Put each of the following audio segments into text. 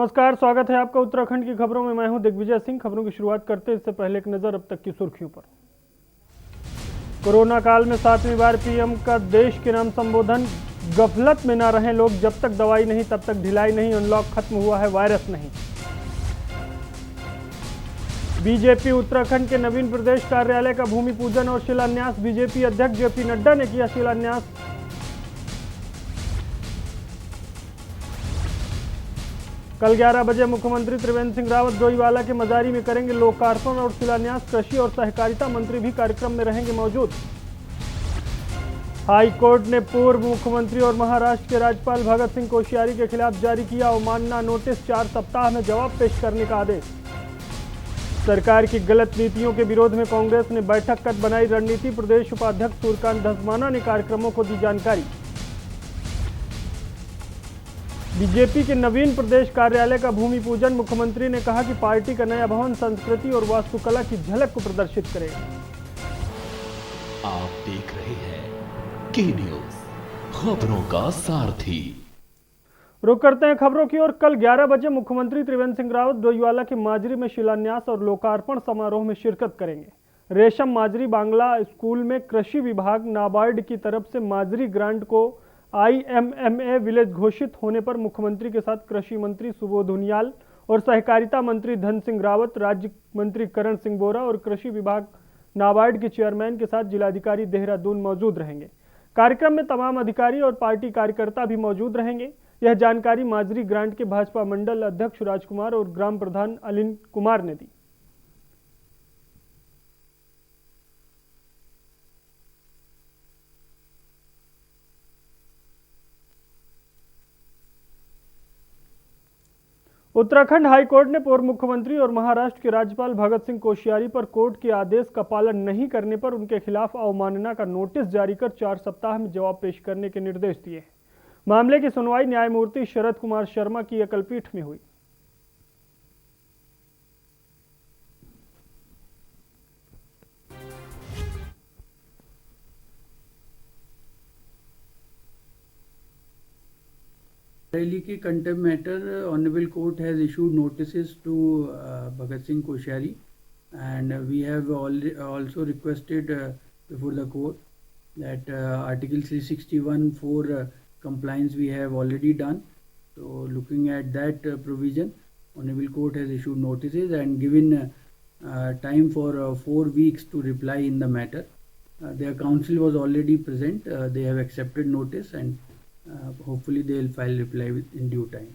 नमस्कार, स्वागत है आपका उत्तराखंड की खबरों में। मैं हूं दिग्विजय सिंह। खबरों की शुरुआत करते हैं इससे पहले एक नजर अब तक की सुर्खियों पर। कोरोना काल में 7वीं बार पीएम का देश के नाम संबोधन। गफलत में ना रहें लोग, जब तक दवाई नहीं तब तक ढिलाई नहीं, अनलॉक खत्म हुआ है वायरस नहीं। बीजेपी उत्तराखंड के नवीन प्रदेश कार्यालय का भूमि पूजन और शिलान्यास। बीजेपी अध्यक्ष जेपी नड्डा ने किया शिलान्यास। कल 11 बजे मुख्यमंत्री त्रिवेंद्र सिंह रावत डोईवाला के मजारी में करेंगे लोकार्पण और शिलान्यास। कृषि और सहकारिता मंत्री भी कार्यक्रम में रहेंगे मौजूद। हाई कोर्ट ने पूर्व मुख्यमंत्री और महाराष्ट्र के राज्यपाल भगत सिंह कोश्यारी के खिलाफ जारी किया अवमानना नोटिस। 4 सप्ताह में जवाब पेश करने का आदेश। सरकार की गलत नीतियों के विरोध में कांग्रेस ने बैठक कर बनाई रणनीति। प्रदेश उपाध्यक्ष सूर्यकांत धस्माना ने कार्यक्रमों को दी जानकारी। बीजेपी के नवीन प्रदेश कार्यालय का भूमि पूजन। मुख्यमंत्री ने कहा कि पार्टी का नया भवन संस्कृति और वास्तुकला की झलक को प्रदर्शित करेगा। आप देख रहे हैं के न्यूज, खबरों का सारथी। रुक करते हैं खबरों की ओर। कल 11 बजे मुख्यमंत्री त्रिवेंद्र सिंह रावत डोईवाला के माजरी में शिलान्यास और लोकार्पण समारोह में शिरकत करेंगे। रेशम माजरी बांग्ला स्कूल में कृषि विभाग नाबार्ड की तरफ से माजरी ग्रांट को IMMA विलेज घोषित होने पर मुख्यमंत्री के साथ कृषि मंत्री सुबोध उनियाल और सहकारिता मंत्री धन सिंह रावत, राज्य मंत्री करण सिंह बोरा और कृषि विभाग नाबार्ड के चेयरमैन के साथ जिलाधिकारी देहरादून मौजूद रहेंगे। कार्यक्रम में तमाम अधिकारी और पार्टी कार्यकर्ता भी मौजूद रहेंगे। यह जानकारी माजरी ग्रांट के भाजपा मंडल अध्यक्ष राजकुमार और ग्राम प्रधान अलिन कुमार ने दी। उत्तराखंड हाईकोर्ट ने पूर्व मुख्यमंत्री और महाराष्ट्र के राज्यपाल भगत सिंह कोश्यारी पर कोर्ट के आदेश का पालन नहीं करने पर उनके खिलाफ अवमानना का नोटिस जारी कर 4 सप्ताह में जवाब पेश करने के निर्देश दिए हैं। मामले की सुनवाई न्यायमूर्ति शरद कुमार शर्मा की एकलपीठ में हुई। Bareilly ki contempt matter, Honorable Court has issued notices to Bhagat Singh Koshari, and we have also requested before the court that Article 361 for compliance we have already done. So looking at that provision, Honorable Court has issued notices and given time for 4 weeks to reply in the matter. Their counsel was already present. They have accepted notice and hopefully they will file reply in due time.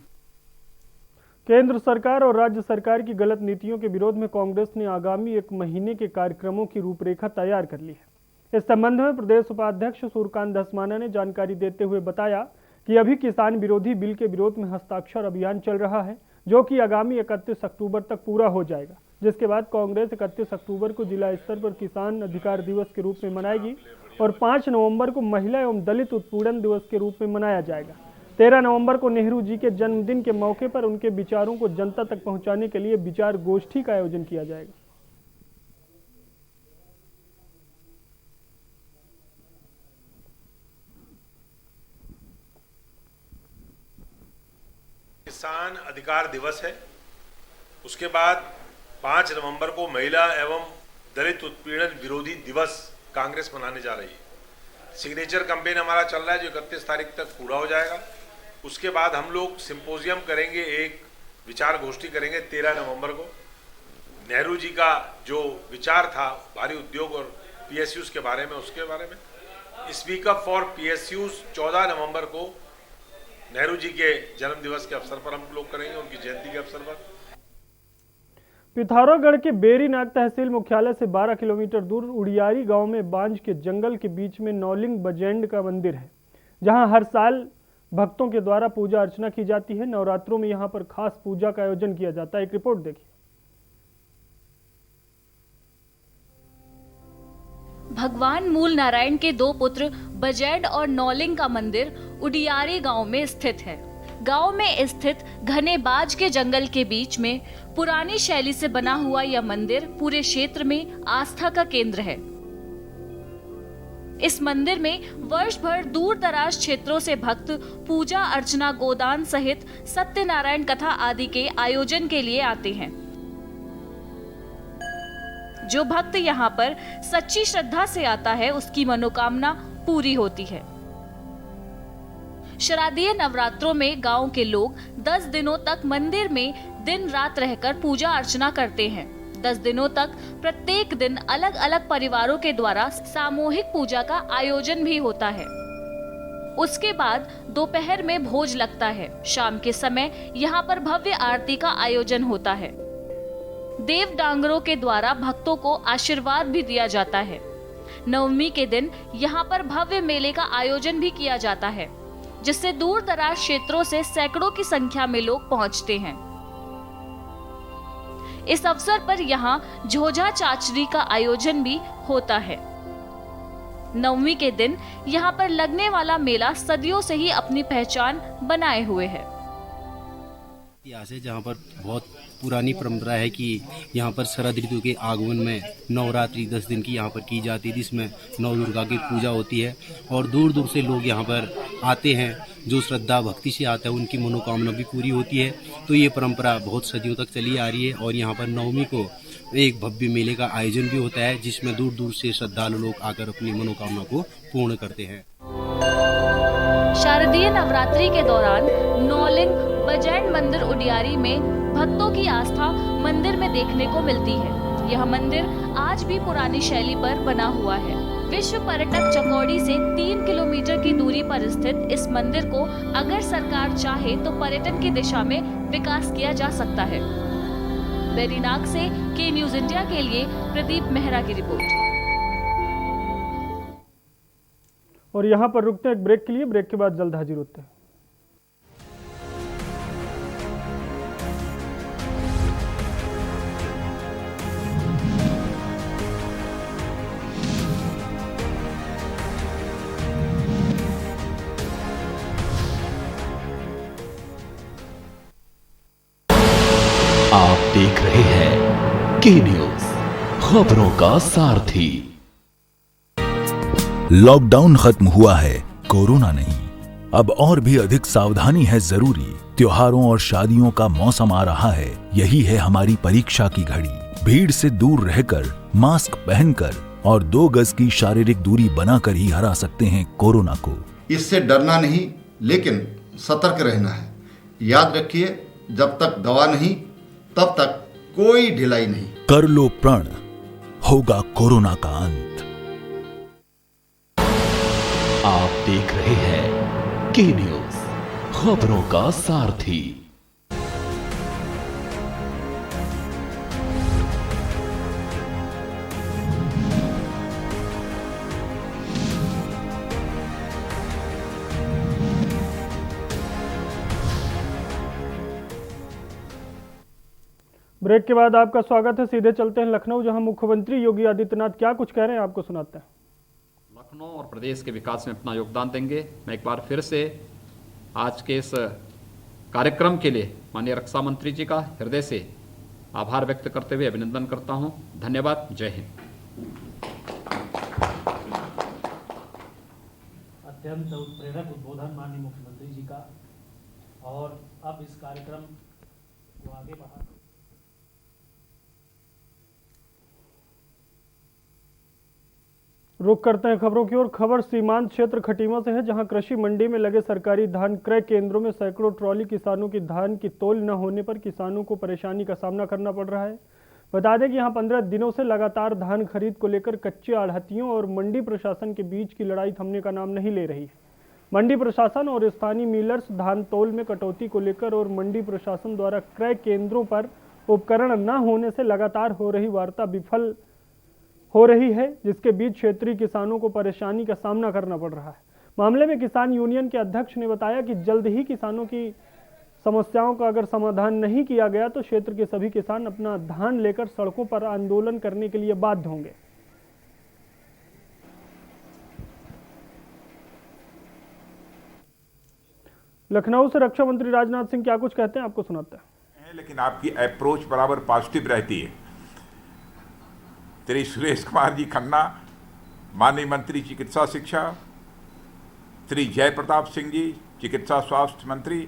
केंद्र सरकार और राज्य सरकार की गलत नीतियों के विरोध में कांग्रेस ने आगामी 1 महीने के कार्यक्रमों की रूपरेखा तैयार कर ली है। इस संबंध में प्रदेश उपाध्यक्ष सूर्यकांत धस्माना ने जानकारी देते हुए बताया कि अभी किसान विरोधी बिल के विरोध में हस्ताक्षर अभियान चल रहा है, जो कि आगामी 31 अक्टूबर तक पूरा हो जाएगा, जिसके बाद कांग्रेस 31 अक्टूबर को जिला स्तर पर किसान अधिकार दिवस के रूप में मनाएगी और 5 नवंबर को महिला एवं दलित उत्पीड़न दिवस के रूप में मनाया जाएगा। 13 नवंबर को नेहरू जी के जन्मदिन के मौके पर उनके विचारों को जनता तक पहुंचाने के लिए विचार गोष्ठी का आयोजन किया जाएगा। किसान अधिकार दिवस है, उसके बाद 5 नवंबर को महिला एवं दलित उत्पीड़न विरोधी दिवस कांग्रेस मनाने जा रही है। सिग्नेचर कैंपेन हमारा चल रहा है जो 31 तारीख तक पूरा हो जाएगा। उसके बाद हम लोग सिंपोजियम करेंगे, एक विचार गोष्ठी करेंगे 13 नवंबर को। नेहरू जी का जो विचार था भारी उद्योग और PSUs के बारे में, उसके बारे में स्पीक अप फॉर PSUs 14 नवंबर को नेहरू जी के जन्म दिवस के अवसर पर हम लोग करेंगे, उनकी जयंती के अवसर पर। पिथौरागढ़ के बेरीनाग तहसील मुख्यालय से 12 किलोमीटर दूर उड़ियारी गांव में बांज के जंगल के बीच में नौलिंग बजेंड का मंदिर है, जहां हर साल भक्तों के द्वारा पूजा अर्चना की जाती है। नवरात्रों में यहां पर खास पूजा का आयोजन किया जाता है। एक रिपोर्ट देखिए। भगवान मूल नारायण के 2 पुत्र बजेंड और नौलिंग का मंदिर उड़ियारी गांव में स्थित है। गांव में स्थित घने बाज के जंगल के बीच में पुरानी शैली से बना हुआ यह मंदिर पूरे क्षेत्र में आस्था का केंद्र है। इस मंदिर में वर्ष भर दूर दराज क्षेत्रों से भक्त पूजा अर्चना, गोदान सहित सत्यनारायण कथा आदि के आयोजन के लिए आते हैं। जो भक्त यहाँ पर सच्ची श्रद्धा से आता है, उसकी मनोकामना पूरी होती है। शारदीय नवरात्रों में गांव के लोग 10 दिनों तक मंदिर में दिन रात रहकर पूजा अर्चना करते हैं। 10 दिनों तक प्रत्येक दिन अलग अलग परिवारों के द्वारा सामूहिक पूजा का आयोजन भी होता है। उसके बाद दोपहर में भोज लगता है। शाम के समय यहाँ पर भव्य आरती का आयोजन होता है। देव डांगरों के द्वारा भक्तों को आशीर्वाद भी दिया जाता है। नवमी के दिन यहाँ पर भव्य मेले का आयोजन भी किया जाता है, जिससे दूर दराज क्षेत्रों से सैकड़ों की संख्या में लोग पहुंचते हैं। इस अवसर पर यहाँ झोझा चाचरी का आयोजन भी होता है। नवमी के दिन यहाँ पर लगने वाला मेला सदियों से ही अपनी पहचान बनाए हुए है। इतिहास है जहाँ पर बहुत पुरानी परंपरा है कि यहाँ पर शरद ऋतु के आगमन में नवरात्रि 10 दिन की यहाँ पर की जाती है, जिसमें नौ दुर्गा की पूजा होती है और दूर दूर से लोग यहाँ पर आते हैं। जो श्रद्धा भक्ति से आता है उनकी मनोकामना भी पूरी होती है। तो ये परंपरा बहुत सदियों तक चली आ रही है और यहाँ पर नवमी को एक भव्य मेले का आयोजन भी होता है, जिसमें दूर दूर से श्रद्धालु लोग आकर अपनी मनोकामना को पूर्ण करते हैं। शारदीय नवरात्रि के दौरान नौलिंग बजैंड मंदिर उडियारी में भक्तों की आस्था मंदिर में देखने को मिलती है। यह मंदिर आज भी पुरानी शैली पर बना हुआ है। विश्व पर्यटक चकौड़ी से 3 किलोमीटर की दूरी पर स्थित इस मंदिर को अगर सरकार चाहे तो पर्यटन की दिशा में विकास किया जा सकता है। बेरीनाग से के न्यूज इंडिया के लिए प्रदीप मेहरा की रिपोर्ट। और यहाँ पर रुकते हैं एक ब्रेक के लिए। ब्रेक के बाद जल्द हाजिर होते हैं। आप देख रहे हैं के न्यूज, खबरों का सारथी। लॉकडाउन खत्म हुआ है, कोरोना नहीं। अब और भी अधिक सावधानी है जरूरी। त्योहारों और शादियों का मौसम आ रहा है, यही है हमारी परीक्षा की घड़ी। भीड़ से दूर रहकर, मास्क पहनकर और 2 गज की शारीरिक दूरी बनाकर ही हरा सकते हैं कोरोना को। इससे डरना नहीं, लेकिन सतर्क रहना है। याद रखिए, जब तक दवा नहीं तब तक कोई ढिलाई नहीं। कर लो प्रण, होगा कोरोना का अंत। आप देख रहे हैं के न्यूज, खबरों का सारथी। ब्रेक के बाद आपका स्वागत है। सीधे चलते हैं लखनऊ, जहां मुख्यमंत्री योगी आदित्यनाथ क्या कुछ कह रहे हैं आपको सुनाते हैं। लखनऊ और प्रदेश के विकास में अपना योगदान देंगे। मैं एक बार फिर से आज के इस कार्यक्रम के लिए माननीय रक्षा मंत्री जी का हृदय से आभार व्यक्त करते हुए अभिनंदन करता हूं। धन्यवाद। जय हिंद। अत्यंत उत्प्रेरक उद्बोधन माननीय मुख्यमंत्री जी का, और अब इस कार्यक्रम को आगे बढ़ा। रुख करते हैं खबरों की ओर। खबर सीमांत क्षेत्र खटीमा से है, जहां कृषि मंडी में लगे सरकारी धान क्रय केंद्रों में सैकड़ों ट्रॉली किसानों की धान की तौल न होने पर किसानों को परेशानी का सामना करना पड़ रहा है। बता दें कि यहां 15 दिनों से लगातार धान खरीद को लेकर कच्चे आढ़तियों और मंडी प्रशासन के बीच की लड़ाई थमने का नाम नहीं ले रही है। मंडी प्रशासन और स्थानीय मिलर्स धान तौल में कटौती को लेकर और मंडी प्रशासन द्वारा क्रय केंद्रों पर उपकरण न होने से लगातार हो रही वार्ता विफल हो रही है, जिसके बीच क्षेत्रीय किसानों को परेशानी का सामना करना पड़ रहा है। मामले में किसान यूनियन के अध्यक्ष ने बताया कि जल्द ही किसानों की समस्याओं का अगर समाधान नहीं किया गया तो क्षेत्र के सभी किसान अपना धान लेकर सड़कों पर आंदोलन करने के लिए बाध्य होंगे। लखनऊ से रक्षा मंत्री राजनाथ सिंह क्या कुछ कहते हैं आपको सुनाते हैं। लेकिन आपकी अप्रोच बराबर पॉजिटिव रहती है। श्री सुरेश कुमार जी खन्ना माननीय मंत्री चिकित्सा शिक्षा श्री जयप्रताप सिंह जी, चिकित्सा स्वास्थ्य मंत्री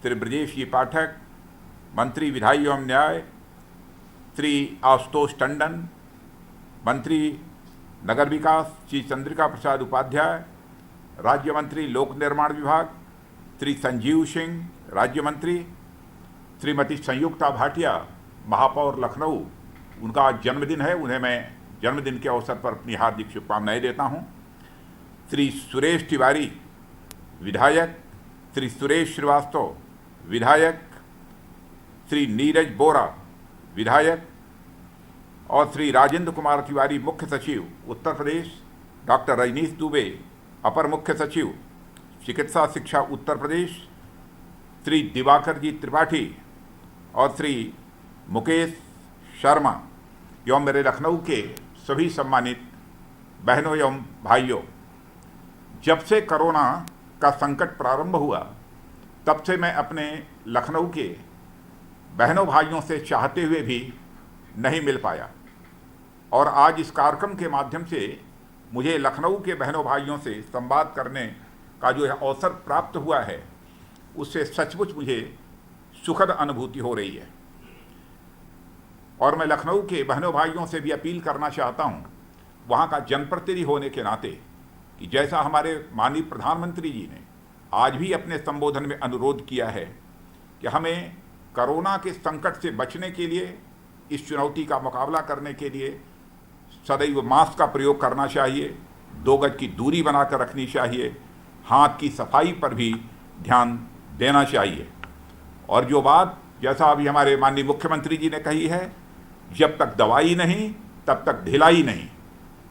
श्री ब्रजेश जी पाठक, मंत्री विधायी एवं न्याय श्री आशुतोष टंडन, मंत्री नगर विकास श्री चंद्रिका प्रसाद उपाध्याय, राज्य मंत्री लोक निर्माण विभाग श्री संजीव सिंह, राज्य मंत्री श्रीमती संयुक्ता भाटिया, महापौर लखनऊ, उनका आज जन्मदिन है, उन्हें मैं जन्मदिन के अवसर पर अपनी हार्दिक शुभकामनाएं देता हूं। श्री सुरेश तिवारी विधायक, श्री सुरेश श्रीवास्तव विधायक, श्री नीरज बोरा विधायक और श्री राजेंद्र कुमार तिवारी मुख्य सचिव उत्तर प्रदेश, डॉक्टर रजनीश दुबे अपर मुख्य सचिव चिकित्सा शिक्षा उत्तर प्रदेश, श्री दिवाकर जी त्रिपाठी और श्री मुकेश शर्मा एवं मेरे लखनऊ के सभी सम्मानित बहनों एवं भाइयों, जब से कोरोना का संकट प्रारंभ हुआ तब से मैं अपने लखनऊ के बहनों भाइयों से चाहते हुए भी नहीं मिल पाया और आज इस कार्यक्रम के माध्यम से मुझे लखनऊ के बहनों भाइयों से संवाद करने का जो अवसर प्राप्त हुआ है उससे सचमुच मुझे सुखद अनुभूति हो रही है। और मैं लखनऊ के बहनों भाइयों से भी अपील करना चाहता हूं, वहां का जनप्रतिनिधि होने के नाते, कि जैसा हमारे माननीय प्रधानमंत्री जी ने आज भी अपने संबोधन में अनुरोध किया है कि हमें कोरोना के संकट से बचने के लिए, इस चुनौती का मुकाबला करने के लिए सदैव मास्क का प्रयोग करना चाहिए, 2 गज की दूरी बनाकर रखनी चाहिए, हाथ की सफाई पर भी ध्यान देना चाहिए। और जो बात जैसा अभी हमारे माननीय मुख्यमंत्री जी ने कही है, जब तक दवाई नहीं तब तक ढिलाई नहीं,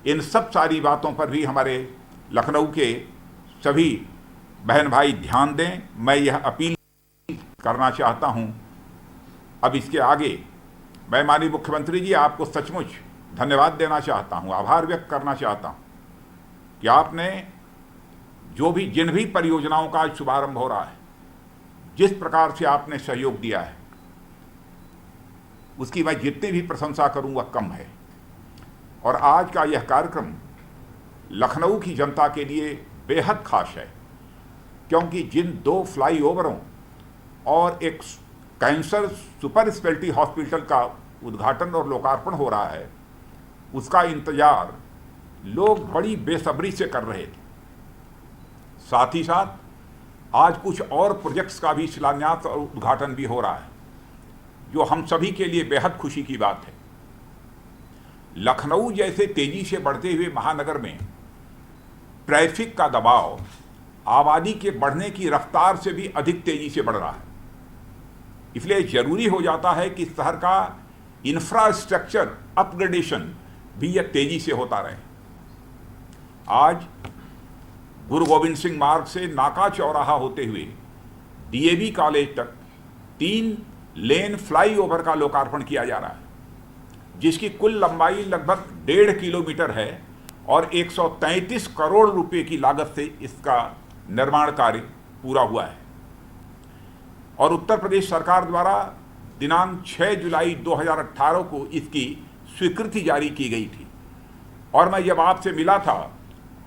इन सब सारी बातों पर भी हमारे लखनऊ के सभी बहन भाई ध्यान दें। मैं यह अपील करना चाहता हूं। अब इसके आगे मैं माननीय मुख्यमंत्री जी आपको सचमुच धन्यवाद देना चाहता हूं, आभार व्यक्त करना चाहता हूं कि आपने जो भी जिन भी परियोजनाओं का आज शुभारंभ हो रहा है, जिस प्रकार से आपने सहयोग दिया है, उसकी मैं जितनी भी प्रशंसा करूं वह कम है। और आज का यह कार्यक्रम लखनऊ की जनता के लिए बेहद खास है, क्योंकि जिन 2 फ्लाईओवरों और एक कैंसर सुपर स्पेशलिटी हॉस्पिटल का उद्घाटन और लोकार्पण हो रहा है, उसका इंतजार लोग बड़ी बेसब्री से कर रहे थे। साथ ही साथ आज कुछ और प्रोजेक्ट्स का भी शिलान्यास और उद्घाटन भी हो रहा है, जो हम सभी के लिए बेहद खुशी की बात है। लखनऊ जैसे तेजी से बढ़ते हुए महानगर में ट्रैफिक का दबाव आबादी के बढ़ने की रफ्तार से भी अधिक तेजी से बढ़ रहा है। इसलिए जरूरी हो जाता है कि शहर का इंफ्रास्ट्रक्चर अपग्रेडेशन भी यह तेजी से होता रहे। आज गुरु गोविंद सिंह मार्ग से नाका चौराहा होते हुए डीएवी कॉलेज तक 3 लेन फ्लाईओवर का लोकार्पण किया जा रहा है, जिसकी कुल लंबाई लगभग 1.5 किलोमीटर है और 133 करोड़ रुपए की लागत से इसका निर्माण कार्य पूरा हुआ है। और उत्तर प्रदेश सरकार द्वारा दिनांक 6 जुलाई 2018 को इसकी स्वीकृति जारी की गई थी। और मैं जब आपसे मिला था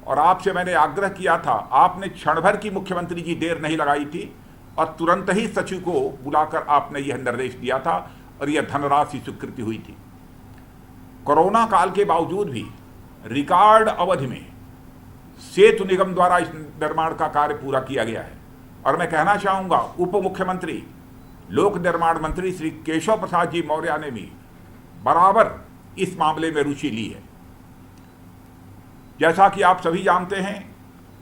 और आपसे मैंने आग्रह किया था, आपने क्षण भर की मुख्यमंत्री जी देर नहीं लगाई थी और तुरंत ही सचिव को बुलाकर आपने यह निर्देश दिया था और यह धनराशि स्वीकृति हुई थी। कोरोना काल के बावजूद भी रिकॉर्ड अवधि में सेतु निगम द्वारा इस निर्माण का कार्य पूरा किया गया है। और मैं कहना चाहूँगा, उप मुख्यमंत्री लोक निर्माण मंत्री श्री केशव प्रसाद जी मौर्य ने भी बराबर इस मामले में रुचि ली है। जैसा कि आप सभी जानते हैं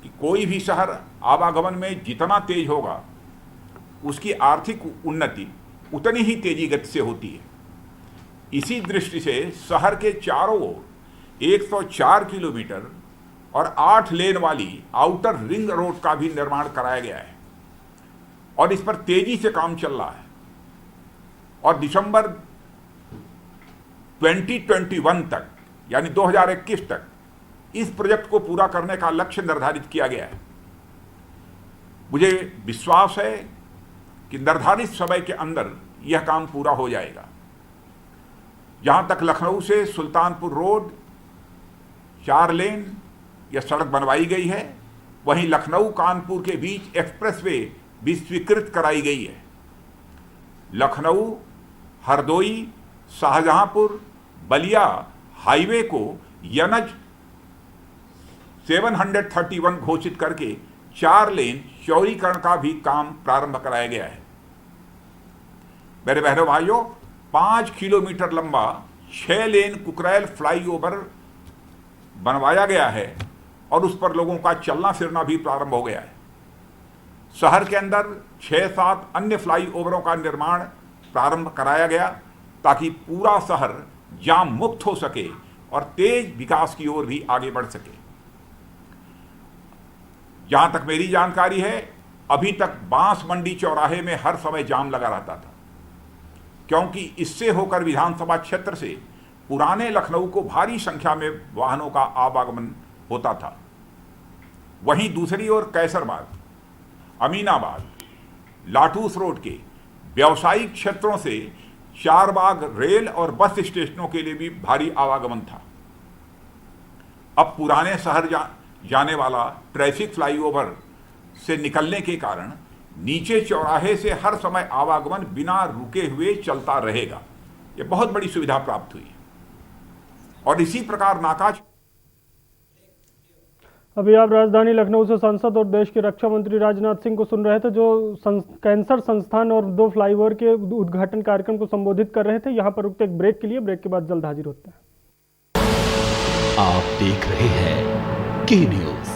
कि कोई भी शहर आवागमन में जितना तेज होगा, उसकी आर्थिक उन्नति उतनी ही तेजी गति से होती है। इसी दृष्टि से शहर के चारों ओर 104 किलोमीटर और 8 लेन वाली आउटर रिंग रोड का भी निर्माण कराया गया है और इस पर तेजी से काम चल रहा है। और दिसंबर 2021 तक, यानी 2021 तक इस प्रोजेक्ट को पूरा करने का लक्ष्य निर्धारित किया गया है। मुझे विश्वास है कि निर्धारित समय के अंदर यह काम पूरा हो जाएगा। जहां तक लखनऊ से सुल्तानपुर रोड 4 लेन यह सड़क बनवाई गई है, वहीं लखनऊ कानपुर के बीच एक्सप्रेसवे भी स्वीकृत कराई गई है। लखनऊ, हरदोई, शाहजहांपुर, बलिया हाईवे को यनज 731 घोषित करके 4 लेन चौड़ीकरण का भी काम प्रारंभ कराया गया है। मेरे बहनों भाइयों, 5 किलोमीटर लंबा 6 लेन कुकरैल फ्लाईओवर बनवाया गया है और उस पर लोगों का चलना फिरना भी प्रारंभ हो गया है। शहर के अंदर 6-7 अन्य फ्लाईओवरों का निर्माण प्रारंभ कराया गया ताकि पूरा शहर जाम मुक्त हो सके और तेज विकास की ओर भी आगे बढ़ सके। जहां तक मेरी जानकारी है, अभी तक बांस मंडी चौराहे में हर समय जाम लगा रहता था, क्योंकि इससे होकर विधानसभा क्षेत्र से पुराने लखनऊ को भारी संख्या में वाहनों का आवागमन होता था। वहीं दूसरी ओर कैसरबाग, अमीनाबाद, लाठूस रोड के व्यावसायिक क्षेत्रों से चारबाग रेल और बस स्टेशनों के लिए भी भारी आवागमन था। अब पुराने शहर जाने वाला ट्रैफिक फ्लाईओवर से निकलने के कारण नीचे चौराहे से हर समय आवागमन बिना रुके हुए चलता रहेगा। यह बहुत बड़ी सुविधा प्राप्त हुई है और इसी प्रकार नाका। अभी आप राजधानी लखनऊ से सांसद और देश के रक्षा मंत्री राजनाथ सिंह को सुन रहे थे, जो कैंसर संस्थान और 2 फ्लाईओवर के उद्घाटन कार्यक्रम को संबोधित कर रहे थे। यहां पर रुकते एक ब्रेक के लिए, ब्रेक के बाद जल्द हाजिर होते हैं। आप देख रहे हैं के न्यूज,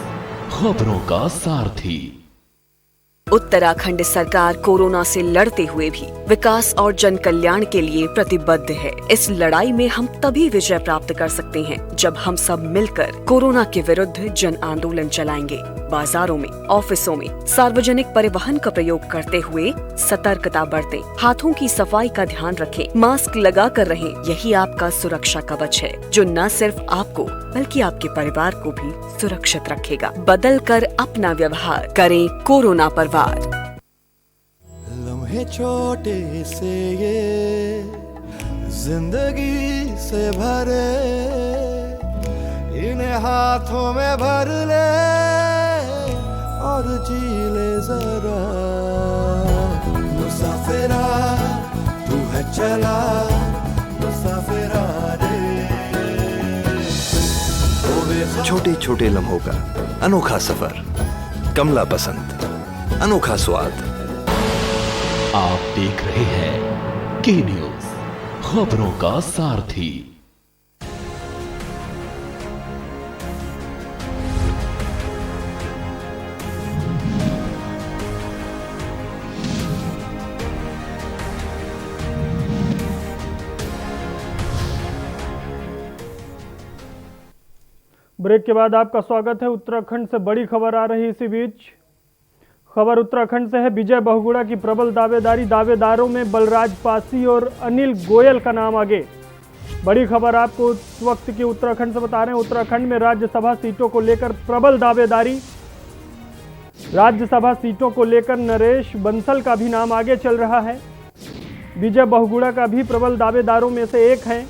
खबरों का सारथी। उत्तराखंड सरकार कोरोना से लड़ते हुए भी विकास और जन कल्याण के लिए प्रतिबद्ध है। इस लड़ाई में हम तभी विजय प्राप्त कर सकते हैं जब हम सब मिलकर कोरोना के विरुद्ध जन आंदोलन चलाएंगे। बाजारों में, ऑफिसों में सार्वजनिक परिवहन का प्रयोग करते हुए सतर्कता बरतें, हाथों की सफाई का ध्यान रखें, मास्क लगा कर रहें। यही आपका सुरक्षा कवच है जो न सिर्फ आपको बल्कि आपके परिवार को भी सुरक्षित रखेगा। बदल कर अपना व्यवहार करें कोरोना पर वार। लम्हे छोटे से ये जिंदगी से भरे, इन्हें हाथों में भर ले और जी ले जरा। मुसाफिरा तू है चला, मुसाफिरा रे। छोटे छोटे लम्हों का अनोखा सफर, कमला पसंद, अनोखा स्वाद। आप देख रहे हैं के न्यूज, खबरों का सारथी। ब्रेक के बाद आपका स्वागत है। उत्तराखंड से बड़ी खबर आ रही इसी बीच। खबर उत्तराखंड से है। विजय बहुगुणा की प्रबल दावेदारी, दावेदारों में बलराज पासी और अनिल गोयल का नाम आगे। बड़ी खबर आपको उस वक्त की उत्तराखंड से बता रहे हैं। उत्तराखंड में राज्यसभा सीटों को लेकर प्रबल दावेदारी। राज्यसभा सीटों को लेकर नरेश बंसल का भी नाम आगे चल रहा है। विजय बहुगुणा का भी प्रबल दावेदारों में से एक है।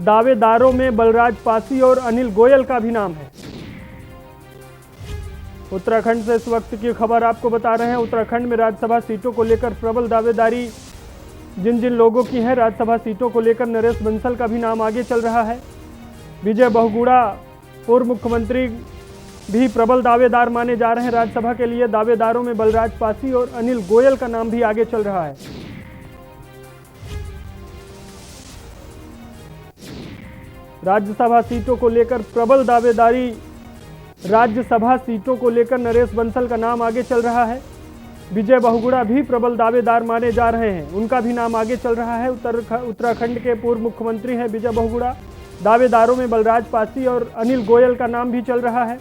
दावेदारों में बलराज पासी और अनिल गोयल का भी नाम है। उत्तराखंड से इस वक्त की खबर आपको बता रहे हैं। उत्तराखंड में राज्यसभा सीटों को लेकर प्रबल दावेदारी जिन जिन लोगों की है, राज्यसभा सीटों को लेकर नरेश बंसल का भी नाम आगे चल रहा है। विजय बहुगुणा पूर्व मुख्यमंत्री भी प्रबल दावेदार माने जा रहे हैं राज्यसभा के लिए। दावेदारों में बलराज पासी और अनिल गोयल का नाम भी आगे चल रहा है। राज्यसभा सीटों को लेकर प्रबल दावेदारी, राज्यसभा सीटों को लेकर नरेश बंसल का नाम आगे चल रहा है। विजय बहुगुणा भी प्रबल दावेदार माने जा रहे हैं, उनका भी नाम आगे चल रहा है। उत्तराखंड के पूर्व मुख्यमंत्री हैं विजय बहुगुणा। दावेदारों में बलराज पासी और अनिल गोयल का नाम भी चल रहा है।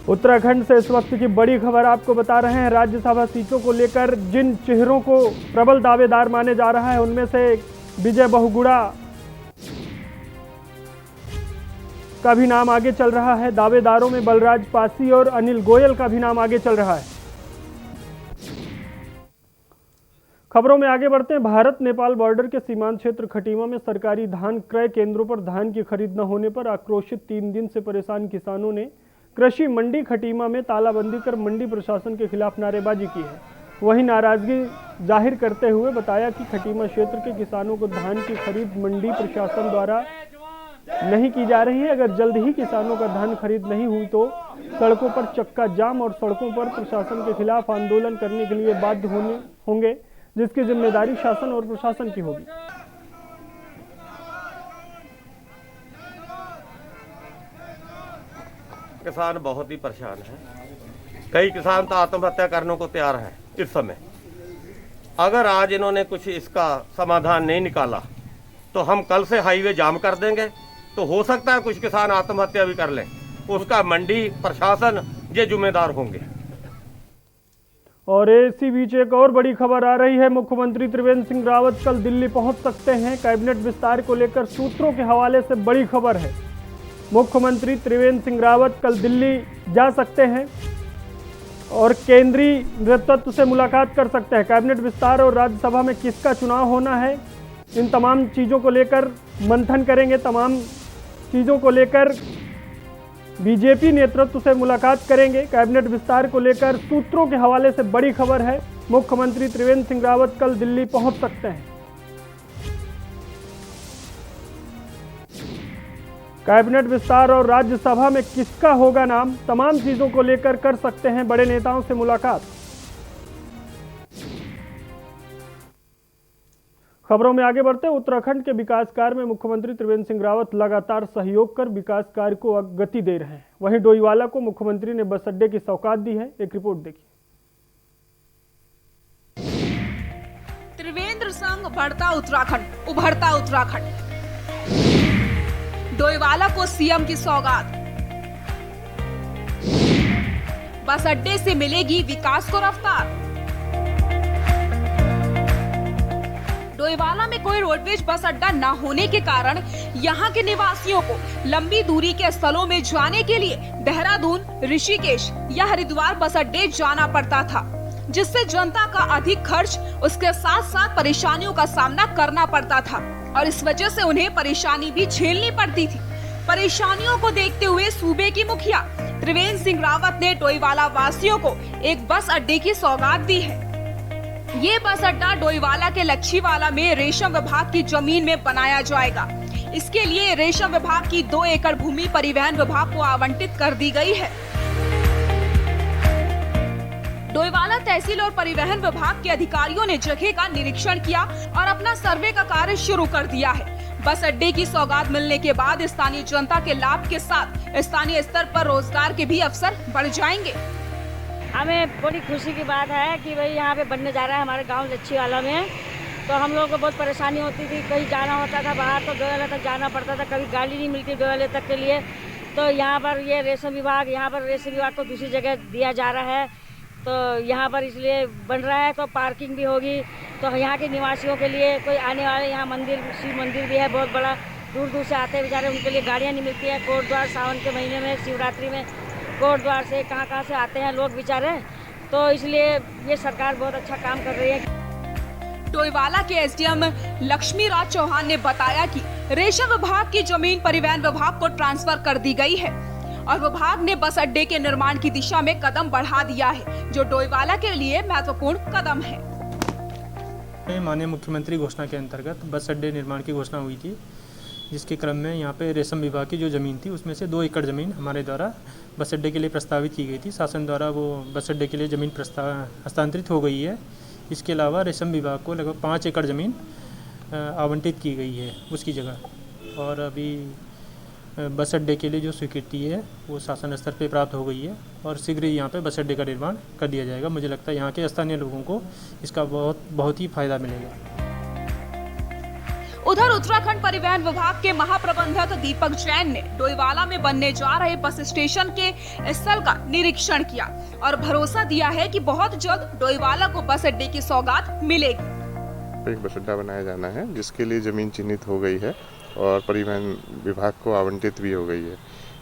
उत्तराखंड से इस वक्त की बड़ी खबर आपको बता रहे हैं। राज्यसभा सीटों को लेकर जिन चेहरों को प्रबल दावेदार माने जा रहा है, उनमें से विजय बहुगुणा का भी नाम आगे चल रहा है। दावेदारों में बलराज पासी और अनिल गोयल का भी नाम आगे चल रहा है। खबरों में आगे बढ़ते हैं। भारत नेपाल बॉर्डर के सीमांत क्षेत्र खटीमा में सरकारी धान क्रय केंद्रों पर धान की खरीद न होने पर आक्रोशित 3 दिन से परेशान किसानों ने कृषि मंडी खटीमा में तालाबंदी कर मंडी प्रशासन के खिलाफ नारेबाजी की है। वहीं नाराजगी जाहिर करते हुए बताया कि खटीमा क्षेत्र के किसानों को धान की खरीद मंडी प्रशासन द्वारा नहीं की जा रही है। अगर जल्द ही किसानों का धान खरीद नहीं हुई तो सड़कों पर चक्का जाम और सड़कों पर प्रशासन के खिलाफ आंदोलन करने के लिए बाध्य होंगे, जिसकी जिम्मेदारी शासन और प्रशासन की होगी। किसान बहुत ही परेशान है। कई किसान तो आत्महत्या करने को तैयार है इस समय। अगर आज इन्होंने कुछ इसका समाधान नहीं निकाला तो हम कल से हाईवे जाम कर देंगे। तो हो सकता है कुछ किसान आत्महत्या भी कर लें, उसका मंडी प्रशासन ये जिम्मेदार होंगे। और इसी बीच एक और बड़ी खबर आ रही है। मुख्यमंत्री त्रिवेंद्र सिंह रावत कल दिल्ली पहुंच सकते हैं। कैबिनेट विस्तार को लेकर सूत्रों के हवाले से बड़ी खबर है। मुख्यमंत्री त्रिवेंद्र सिंह रावत कल दिल्ली जा सकते हैं और केंद्रीय नेतृत्व से मुलाकात कर सकते हैं। कैबिनेट विस्तार और राज्यसभा में किसका चुनाव होना है, इन तमाम चीज़ों को लेकर मंथन करेंगे। तमाम चीज़ों को लेकर बीजेपी नेतृत्व से मुलाकात करेंगे। कैबिनेट विस्तार को लेकर सूत्रों के हवाले से बड़ी खबर है। मुख्यमंत्री त्रिवेंद्र सिंह रावत कल दिल्ली पहुंच सकते हैं। कैबिनेट विस्तार और राज्यसभा में किसका होगा नाम, तमाम चीजों को लेकर कर सकते हैं बड़े नेताओं से मुलाकात। खबरों में आगे बढ़ते हैं। उत्तराखंड के विकास कार्य में मुख्यमंत्री त्रिवेंद्र सिंह रावत लगातार सहयोग कर विकास कार्य को गति दे रहे हैं। वहीं डोईवाला को मुख्यमंत्री ने बस अड्डे की सौगात दी है। एक रिपोर्ट देखिए। त्रिवेंद्र संग बढ़ता उत्तराखंड, उभरता उत्तराखंड। डोईवाला को सीएम की सौगात। बस अड्डे से मिलेगी विकास को रफ्तार। डोईवाला में कोई रोडवेज बस अड्डा न होने के कारण यहां के निवासियों को लंबी दूरी के स्थलों में जाने के लिए देहरादून, ऋषिकेश या हरिद्वार बस अड्डे जाना पड़ता था, जिससे जनता का अधिक खर्च, उसके साथ साथ परेशानियों का सामना करना पड़ता था और इस वजह से उन्हें परेशानी भी झेलनी पड़ती थी। परेशानियों को देखते हुए सूबे की मुखिया त्रिवेंद्र सिंह रावत ने डोईवाला वासियों को एक बस अड्डे की सौगात दी है। ये बस अड्डा डोईवाला के लच्छीवाला में रेशम विभाग की जमीन में बनाया जाएगा। इसके लिए रेशम विभाग की 2 एकड़ भूमि परिवहन विभाग को आवंटित कर दी गई है। डोईवाला तहसील और परिवहन विभाग के अधिकारियों ने जगह का निरीक्षण किया और अपना सर्वे का कार्य शुरू कर दिया है। बस अड्डे की सौगात मिलने के बाद स्थानीय जनता के लाभ के साथ स्थानीय स्तर पर रोजगार के भी अवसर बढ़ जाएंगे। हमें बड़ी खुशी की बात है कि भाई यहाँ पे बनने जा रहा है हमारे गांव लच्छीवाला में। तो हम लोगों को बहुत परेशानी होती थी, कहीं जाना होता था बाहर तो डोईवाला तक जाना पड़ता था, कभी गाड़ी नहीं मिलती डोईवाला तक के लिए। तो यहाँ पर ये रेशम विभाग, यहाँ पर रेशम विभाग को दूसरी जगह दिया जा रहा है, तो यहाँ पर इसलिए बन रहा है। तो पार्किंग भी होगी, तो यहाँ के निवासियों के लिए कोई आने वाले, यहाँ मंदिर, शिव मंदिर भी है बहुत बड़ा, दूर दूर से आते हैं बेचारे, उनके लिए गाड़ियाँ नहीं मिलती है। कोट द्वार सावन के महीने में, शिवरात्रि में कोट द्वार से कहाँ से आते हैं लोग बेचारे, तो इसलिए ये सरकार बहुत अच्छा काम कर रही है। डोईवाला के एसडीएम लक्ष्मी राज चौहान ने बताया कि रेशम विभाग की जमीन परिवहन विभाग को ट्रांसफर कर दी गई है और विभाग ने बस अड्डे के निर्माण की दिशा में कदम बढ़ा दिया है, जो डोईवाला के लिए महत्वपूर्ण कदम है। माननीय मुख्यमंत्री घोषणा के अंतर्गत बस अड्डे निर्माण की घोषणा हुई थी, जिसके क्रम में यहाँ पे रेशम विभाग की जो ज़मीन थी उसमें से 2 एकड़ ज़मीन हमारे द्वारा बस अड्डे के लिए प्रस्तावित की गई थी। शासन द्वारा वो बस अड्डे के लिए ज़मीन हस्तांतरित हो गई है। इसके अलावा रेशम विभाग को लगभग 5 एकड़ ज़मीन आवंटित की गई है उसकी जगह। और अभी बस अड्डे के लिए जो स्वीकृति है वो शासन स्तर पे प्राप्त हो गई है और शीघ्र ही यहाँ पे बस अड्डे का निर्माण कर दिया जाएगा। मुझे लगता है यहाँ के स्थानीय लोगों को इसका बहुत ही फायदा मिलेगा। उधर उत्तराखंड परिवहन विभाग के महाप्रबंधक दीपक जैन ने डोईवाला में बनने जा रहे बस स्टेशन के स्थल का निरीक्षण किया और भरोसा दिया है कि बहुत जल्द डोईवाला को बस अड्डे की सौगात मिलेगी। एक बस अड्डा बनाया जाना है जिसके लिए जमीन चिन्हित हो गई है और परिवहन विभाग को आवंटित भी हो गई है,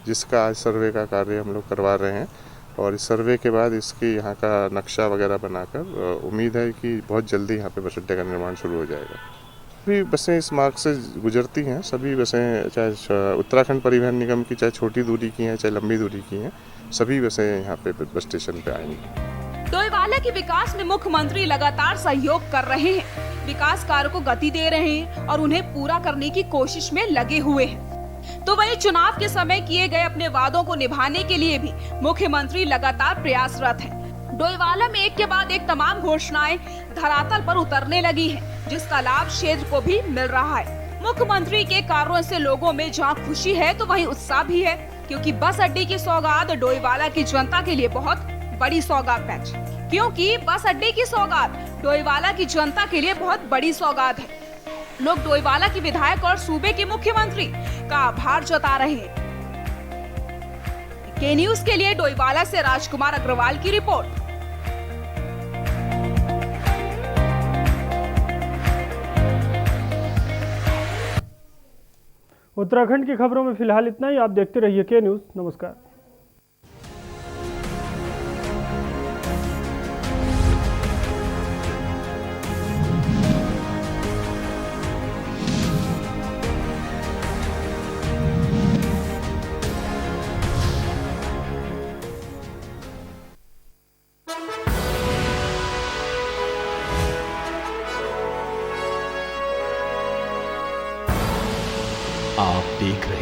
जिसका आज सर्वे का कार्य हम लोग करवा रहे हैं और इस सर्वे के बाद इसकी यहाँ का नक्शा वगैरह बनाकर उम्मीद है कि बहुत जल्दी यहाँ पे बस अड्डे का निर्माण शुरू हो जाएगा। सभी बसें इस मार्ग से गुजरती हैं, सभी बसें चाहे उत्तराखंड परिवहन निगम की चाहे छोटी दूरी की हैं चाहे लंबी दूरी की हैं, सभी बसें यहाँ पे बस स्टेशन पे आएंगी। डोईवाला के विकास में मुख्यमंत्री लगातार सहयोग कर रहे हैं, विकास कार्य को गति दे रहे हैं और उन्हें पूरा करने की कोशिश में लगे हुए हैं। तो वहीं चुनाव के समय किए गए अपने वादों को निभाने के लिए भी मुख्यमंत्री लगातार प्रयासरत हैं। डोईवाला में एक के बाद एक तमाम घोषणाएं धरातल पर उतरने लगी हैं, जिसका लाभ क्षेत्र को भी मिल रहा है। मुख्यमंत्री के कार्यों से लोगों में जहां खुशी है तो वहीं उत्साह भी है, क्योंकि बस अड्डे की सौगात डोईवाला की जनता के लिए बहुत बड़ी सौगात है। क्योंकि बस अड्डे की सौगात डोईवाला की जनता के लिए बहुत बड़ी सौगात है। लोग डोईवाला की विधायक और सूबे के मुख्यमंत्री का आभार जता रहे हैं। के न्यूज के लिए डोईवाला से राजकुमार अग्रवाल की रिपोर्ट। उत्तराखंड की खबरों में फिलहाल इतना ही। आप देखते रहिए के न्यूज। नमस्कार। आप देख रहे